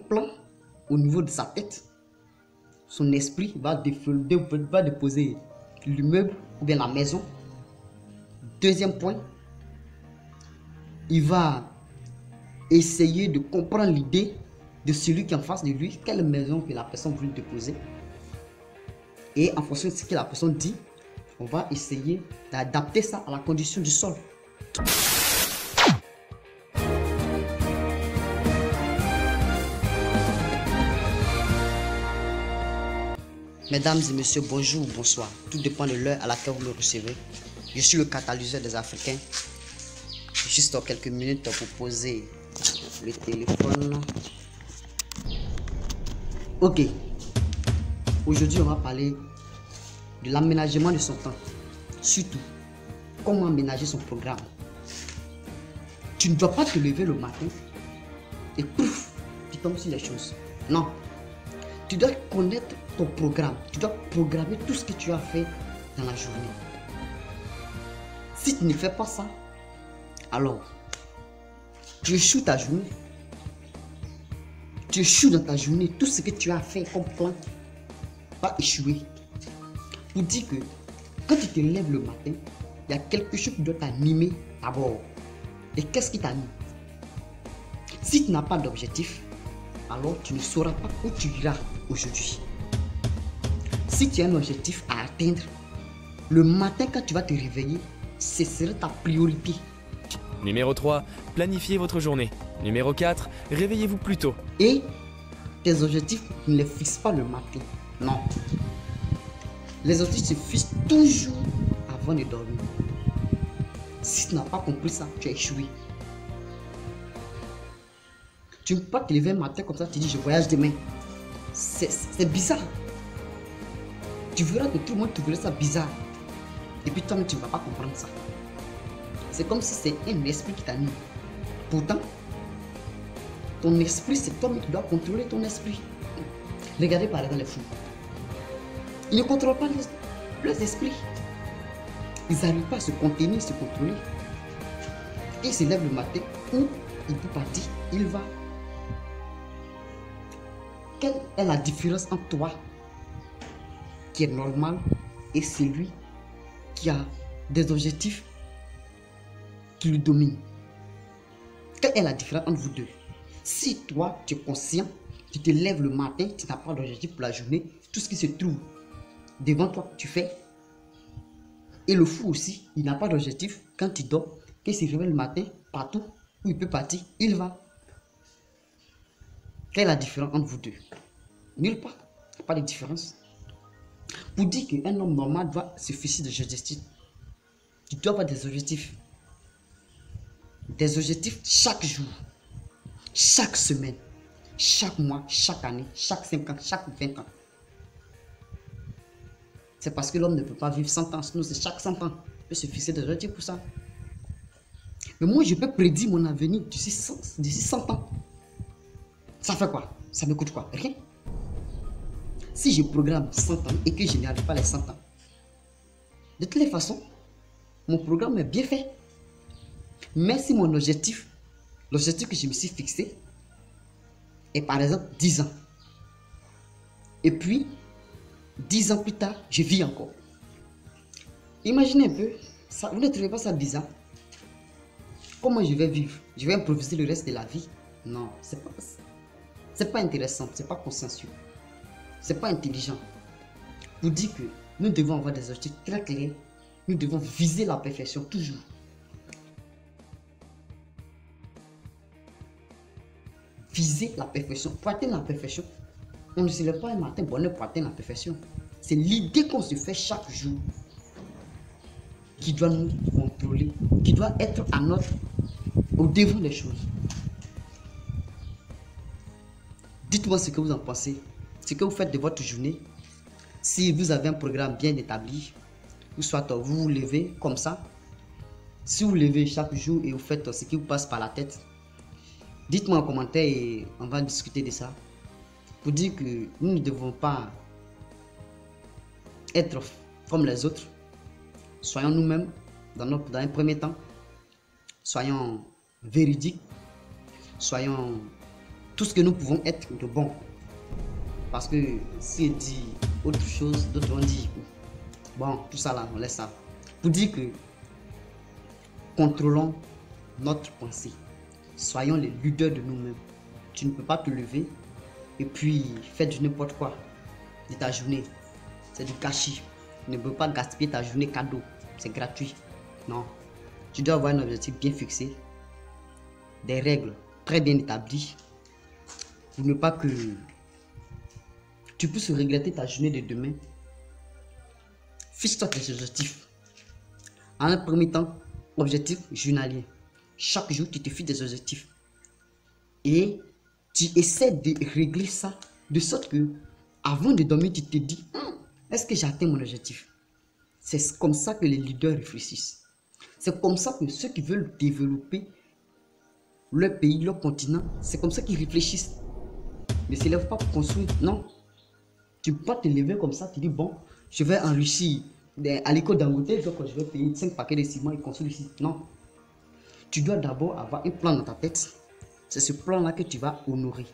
plan au niveau de sa tête, son esprit va déposer l'immeuble ou bien la maison. Deuxième point, il va essayer de comprendre l'idée de celui qui est en face de lui, quelle maison que la personne veut déposer. Et en fonction de ce que la personne dit, on va essayer d'adapter ça à la condition du sol. Mesdames et messieurs, bonjour ou bonsoir. Tout dépend de l'heure à laquelle vous me recevez. Je suis le catalyseur des Africains. Juste dans quelques minutes pour poser le téléphone. Ok. Aujourd'hui, on va parler de l'aménagement de son temps. Surtout, comment aménager son programme. Tu ne dois pas te lever le matin et pouf, tu tombes sur les choses. Non. Tu dois connaître ton programme. Tu dois programmer tout ce que tu as fait dans la journée. Si tu ne fais pas ça, alors tu échoues ta journée. Tu échoues dans ta journée. Tout ce que tu as fait comme plan va échouer. Pour dire que quand tu te lèves le matin, il y a quelque chose qui doit t'animer d'abord. Et qu'est-ce qui t'anime? Si tu n'as pas d'objectif, alors tu ne sauras pas où tu iras aujourd'hui. Si tu as un objectif à atteindre, le matin quand tu vas te réveiller, ce sera ta priorité. Numéro 3, planifiez votre journée. Numéro 4, réveillez-vous plus tôt. Et tes objectifs ne les fixes pas le matin. Non. Les objectifs se fixent toujours avant de dormir. Si tu n'as pas compris ça, tu as échoué. Tu ne peux pas te lever un matin comme ça, tu dis je voyage demain. C'est bizarre. Tu verras que tout le monde te verra ça bizarre. Et puis toi-même, tu ne vas pas comprendre ça. C'est comme si c'est un esprit qui t'anime. Pourtant, ton esprit, c'est toi-même qui dois contrôler ton esprit. Regardez par exemple les fous. Ils ne contrôlent pas leurs esprits. Ils n'arrivent pas à se contenir, se contrôler. Ils se lèvent le matin où il peut partir, il va. Quelle est la différence entre toi, qui est normal, et celui qui a des objectifs qui le dominent? Quelle est la différence entre vous deux? Si toi, tu es conscient, tu te lèves le matin, tu n'as pas d'objectif pour la journée, tout ce qui se trouve devant toi, tu fais. Et le fou aussi, il n'a pas d'objectif. Quand il dort, quand il se réveille le matin, partout où il peut partir, il va. Quelle est la différence entre vous deux? Nulle part. Il n'y a pas de différence. Pour dire qu'un homme normal doit se fixer des objectifs, tu dois avoir des objectifs. Des objectifs chaque jour, chaque semaine, chaque mois, chaque année, chaque 5 ans, chaque 20 ans. C'est parce que l'homme ne peut pas vivre 100 ans, sinon c'est chaque 100 ans. Il peut se fixer des objectifs pour ça. Mais moi, je peux prédire mon avenir d'ici 100 ans. Ça fait quoi? Ça me coûte quoi? Rien. Si je programme 100 ans et que je n'arrive pas les 100 ans, de toutes les façons, mon programme est bien fait. Mais si mon objectif, l'objectif que je me suis fixé, est par exemple 10 ans, et puis 10 ans plus tard, je vis encore. Imaginez un peu, ça, vous ne trouvez pas ça bizarre? Comment je vais vivre? Je vais improviser le reste de la vie? Non, c'est pas intéressant, c'est pas consensuel, c'est pas intelligent. Pour dire que nous devons avoir des objectifs très clairs, nous devons viser la perfection toujours. Viser la perfection. Pour atteindre la perfection, on ne se lève pas un matin bonheur pour atteindre la perfection. C'est l'idée qu'on se fait chaque jour qui doit nous contrôler, qui doit être à au devant des choses. Dites-moi ce que vous en pensez, ce que vous faites de votre journée. Si vous avez un programme bien établi, ou soit vous vous levez comme ça, si vous levez chaque jour et vous faites ce qui vous passe par la tête, dites-moi en commentaire et on va discuter de ça. Pour dire que nous ne devons pas être comme les autres. Soyons nous-mêmes dans un premier temps. Soyons véridiques. Soyons tout ce que nous pouvons être de bon. Parce que si elle dit autre chose, d'autres vont dire, bon, tout ça là, on laisse ça. Pour dire que contrôlons notre pensée. Soyons les leaders de nous-mêmes. Tu ne peux pas te lever et puis faire du n'importe quoi de ta journée. C'est du gâchis. Tu ne peux pas gaspiller ta journée cadeau. C'est gratuit. Non. Tu dois avoir un objectif bien fixé. Des règles très bien établies. Pour ne pas que tu puisses regretter ta journée de demain. Fixe-toi tes objectifs. En un premier temps, objectif journalier. Chaque jour, tu te fixes des objectifs. Et tu essaies de régler ça de sorte que avant de dormir, tu te dis, est-ce que j'ai atteint mon objectif? C'est comme ça que les leaders réfléchissent. C'est comme ça que ceux qui veulent développer leur pays, leur continent, c'est comme ça qu'ils réfléchissent. Ne se lève pas pour construire, non. Tu peux pas te lever comme ça, tu dis, bon, je vais enrichir à l'école Dangote, donc je vais payer 5 paquets de ciment et construire ici. Non. Tu dois d'abord avoir un plan dans ta tête. C'est ce plan-là que tu vas honorer.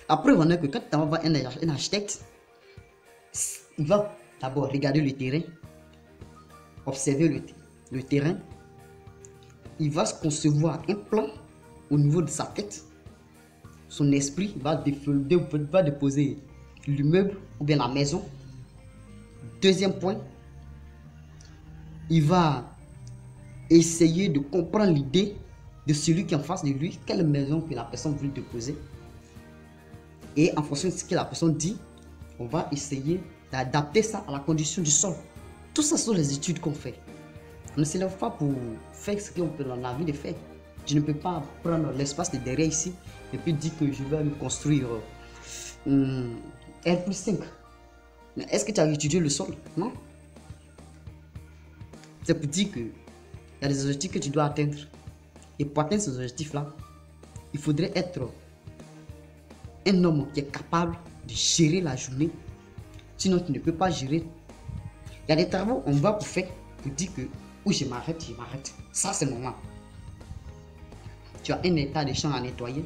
Après, on a que quand tu vas voir un architecte, il va d'abord regarder le terrain, observer le terrain. Il va se concevoir un plan au niveau de sa tête. Son esprit va déposer l'immeuble ou bien la maison. Deuxième point, il va essayer de comprendre l'idée de celui qui est en face de lui, quelle maison que la personne veut déposer. Et en fonction de ce que la personne dit, on va essayer d'adapter ça à la condition du sol. Tout ça sont les études qu'on fait. On ne se lève pas pour faire ce qu'on peut dans la vie de faire. Tu ne peux pas prendre l'espace de derrière ici et puis dire que je vais me construire R+5. Mais est-ce que tu as étudié le sol? Non. C'est pour dire qu'il y a des objectifs que tu dois atteindre. Et pour atteindre ces objectifs-là, il faudrait être un homme qui est capable de gérer la journée. Sinon, tu ne peux pas gérer. Il y a des travaux, on va pour faire, pour dire que oui, je m'arrête. Ça, c'est normal. Tu as un état de champ à nettoyer.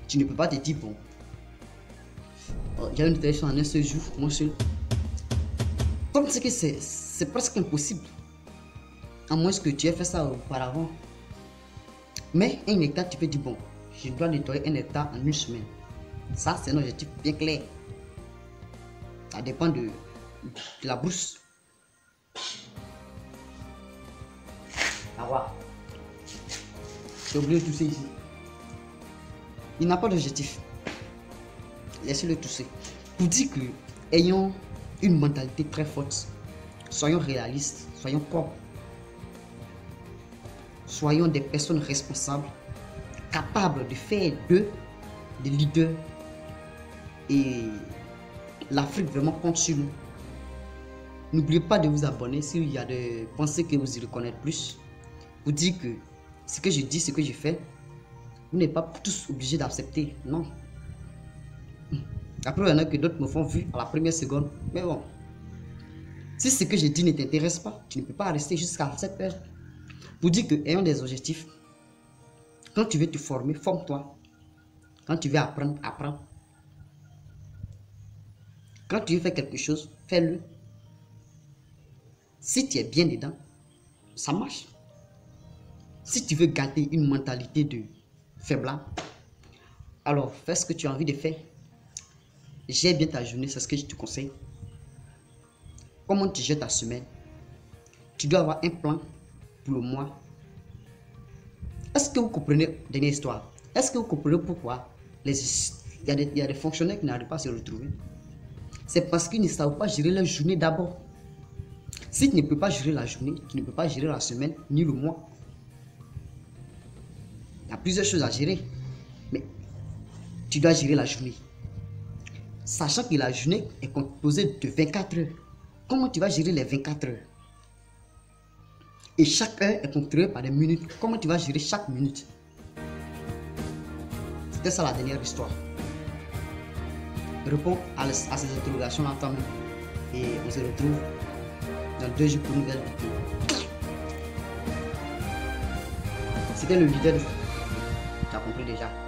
Tu ne peux pas te dire, bon, j'ai un état de champ en un seul jour, moi seul. Comme c'est que c'est presque impossible. À moins que tu aies fait ça auparavant. Mais un hectare, tu peux dire, bon, je dois nettoyer un hectare en une semaine. Ça, c'est un objectif bien clair. Ça dépend de la brousse. Ah ouais. J'ai oublié de tousser ici. Il n'a pas d'objectif. Laissez-le tousser. Pour dire que, ayons une mentalité très forte, soyons réalistes, soyons propres. Soyons des personnes responsables, capables de faire d'eux des leaders. Et l'Afrique vraiment compte sur nous. N'oubliez pas de vous abonner s'il y a des pensées que vous y reconnaissez plus. Pour dire que ce que je dis, ce que je fais, vous n'êtes pas tous obligés d'accepter. Non. Après, il y en a que d'autres me font vu à la première seconde. Mais bon, si ce que je dis ne t'intéresse pas, tu ne peux pas rester jusqu'à cette heure. Pour dire que, ayons des objectifs. Quand tu veux te former, forme-toi. Quand tu veux apprendre, apprends. Quand tu veux faire quelque chose, fais-le. Si tu es bien dedans, ça marche. Si tu veux garder une mentalité de faiblard, alors fais ce que tu as envie de faire. Gère bien ta journée, c'est ce que je te conseille. Comment tu gères ta semaine? Tu dois avoir un plan pour le mois. Est-ce que vous comprenez, dernière histoire, est-ce que vous comprenez pourquoi il y a des fonctionnaires qui n'arrivent pas à se retrouver? C'est parce qu'ils ne savent pas gérer leur journée d'abord. Si tu ne peux pas gérer la journée, tu ne peux pas gérer la semaine ni le mois. Il y a plusieurs choses à gérer, mais tu dois gérer la journée. Sachant que la journée est composée de 24 heures. Comment tu vas gérer les 24 heures? Et chaque heure est contrôlée par des minutes. Comment tu vas gérer chaque minute? C'était ça la dernière histoire. Réponds à ces interrogations-là toi-même. Et on se retrouve dans 2 jours pour une nouvelle vidéo. C'était le leader. Tu as compris déjà.